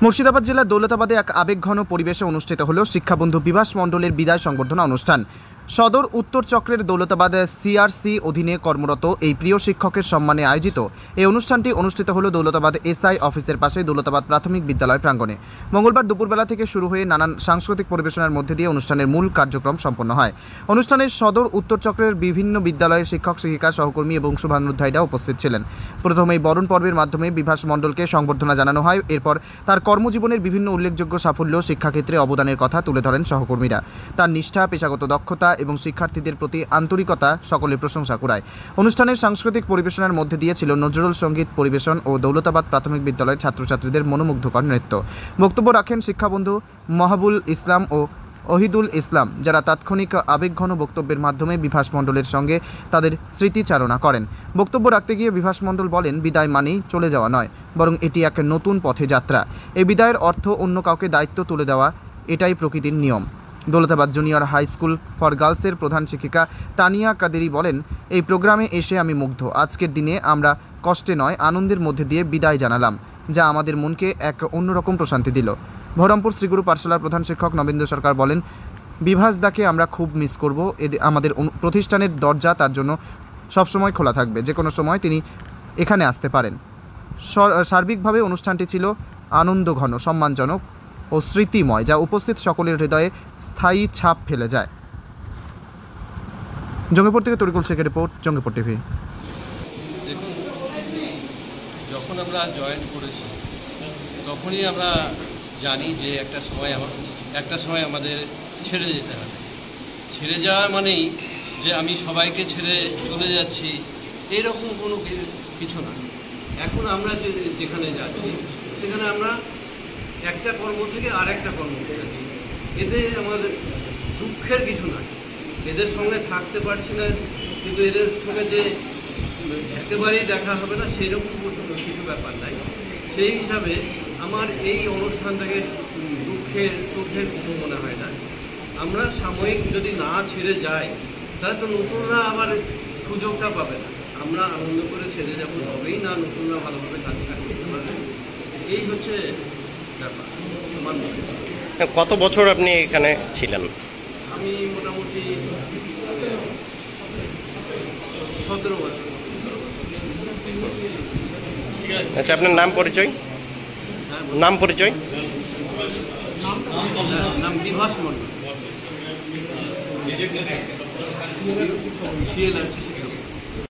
মুর্শিদাবাদ জেলার দৌলতাবাদে এক আবেগঘন পরিবেশে অনুষ্ঠিত হল শিক্ষাবন্ধু বিভাস মণ্ডলের বিদায় সংবর্ধনা অনুষ্ঠান। সদর উত্তর চক্রের দৌলতাবাদ সিআরসি অধীনে কর্মরত এই প্রিয় শিক্ষকের সম্মানে আয়োজিত এই অনুষ্ঠানটি অনুষ্ঠিত হল দৌলতাবাদ এসআই অফিসের পাশে দৌলতাবাদ প্রাথমিক বিদ্যালয় প্রাঙ্গণে। মঙ্গলবার দুপুরবেলা থেকে শুরু হয়ে নানান সাংস্কৃতিক পরিবেশনার মধ্যে দিয়ে অনুষ্ঠানের মূল কার্যক্রম সম্পন্ন হয়। অনুষ্ঠানে সদর উত্তর চক্রের বিভিন্ন বিদ্যালয়ের শিক্ষক শিক্ষিকা সহকর্মী এবং শুভানুধ্যায়ীরা উপস্থিত ছিলেন। প্রথমেই বরণ পর্বের মাধ্যমে বিভাস মণ্ডলকে সংবর্ধনা জানানো হয়। এরপর তার কর্মজীবনের বিভিন্ন উল্লেখযোগ্য সাফল্য, শিক্ষাক্ষেত্রে অবদানের কথা তুলে ধরেন সহকর্মীরা। তার নিষ্ঠা, পেশাগত দক্ষতা এবং শিক্ষার্থীদের প্রতি আন্তরিকতা সকলের প্রশংসা কুড়ায়। অনুষ্ঠানের সাংস্কৃতিক পরিবেশনার মধ্যে দিয়ে ছিল নজরুল সঙ্গীত পরিবেশন ও দৌলতাবাদ প্রাথমিক বিদ্যালয়ের ছাত্রছাত্রীদের মনোমুগ্ধকর নৃত্য। বক্তব্য রাখেন শিক্ষাবন্ধু মাহাবুল ইসলাম ও ওহিদুল ইসলাম, যারা তাৎক্ষণিক আবেগঘন বক্তব্যের মাধ্যমে বিভাস মণ্ডলের সঙ্গে তাদের স্মৃতিচারণা করেন। বক্তব্য রাখতে গিয়ে বিভাস মণ্ডল বলেন, বিদায় মানেই চলে যাওয়া নয়, বরং এটি এক নতুন পথে যাত্রা। এই বিদায়ের অর্থ অন্য কাউকে দায়িত্ব তুলে দেওয়া, এটাই প্রকৃতির নিয়ম। Daulatabad junior high school for গার্লসের প্রধান শিক্ষিকা তানিয়া কাদেরি বলেন, এই প্রোগ্রামে এসে আমি মুগ্ধ। আজকের দিনে আমরা কষ্টে নয়, আনন্দের মধ্যে দিয়ে বিদায় জানালাম, যা আমাদের মনকে এক অন্যরকম প্রশান্তি দিল। বহরমপুর শ্রীগুরু পাঠশালার প্রধান শিক্ষক নবেন্দু সরকার বলেন, বিভাসদাকে আমরা খুব মিস করব। আমাদের প্রতিষ্ঠানের দরজা তার জন্য সবসময় খোলা থাকবে, যে কোনো সময় তিনি এখানে আসতে পারেন। সার্বিকভাবে অনুষ্ঠানটি ছিল আনন্দঘন, সম্মানজনক ও স্মৃতিময়, যা উপস্থিত সকলের হৃদয়ে স্থায়ী ছাপ ফেলে যায়। জঙ্গিপুর থেকে তরিকুল শেখের রিপোর্ট, জঙ্গিপুর টিভি। যখন আমরা জয়েন করেছি তখনই আমরা জানি যে একটা সময় আমাদের ছেড়ে যেতে হবে। ছেড়ে যাওয়া মানেই যে আমি সবাইকে ছেড়ে চলে যাচ্ছি, এরকম কোনো কিছু না। এখন আমরা যেখানে যাচ্ছি সেখানে আমরা একটা কর্ম থেকে আর একটা কর্ম যাচ্ছি। এতে আমাদের দুঃখের কিছু নাই। এদের সঙ্গে থাকতে পারছি না, কিন্তু এদের সঙ্গে যে একেবারেই দেখা হবে না সেইরকম কিছু ব্যাপার নাই। সেই হিসাবে আমার এই অনুষ্ঠানটাকে দুঃখের কিছু মনে হয় না। আমরা সাময়িক যদি না ছেড়ে যাই তাহলে তো নতুনরা আবার সুযোগটা পাবে না। আমরা আনন্দ করে ছেড়ে যাবো, তবেই না নতুনরা ভালোভাবে কাজ করতে পারবে। এই হচ্ছে ব্যাপার আমার মনে হয়। কত বছর আপনি এখানে ছিলেন? আমি মোটামুটি 17 বছর। আচ্ছা, আপনার নাম পরিচয়? নাম পরিচয়? নাম বিভাস মণ্ডল, CLRC।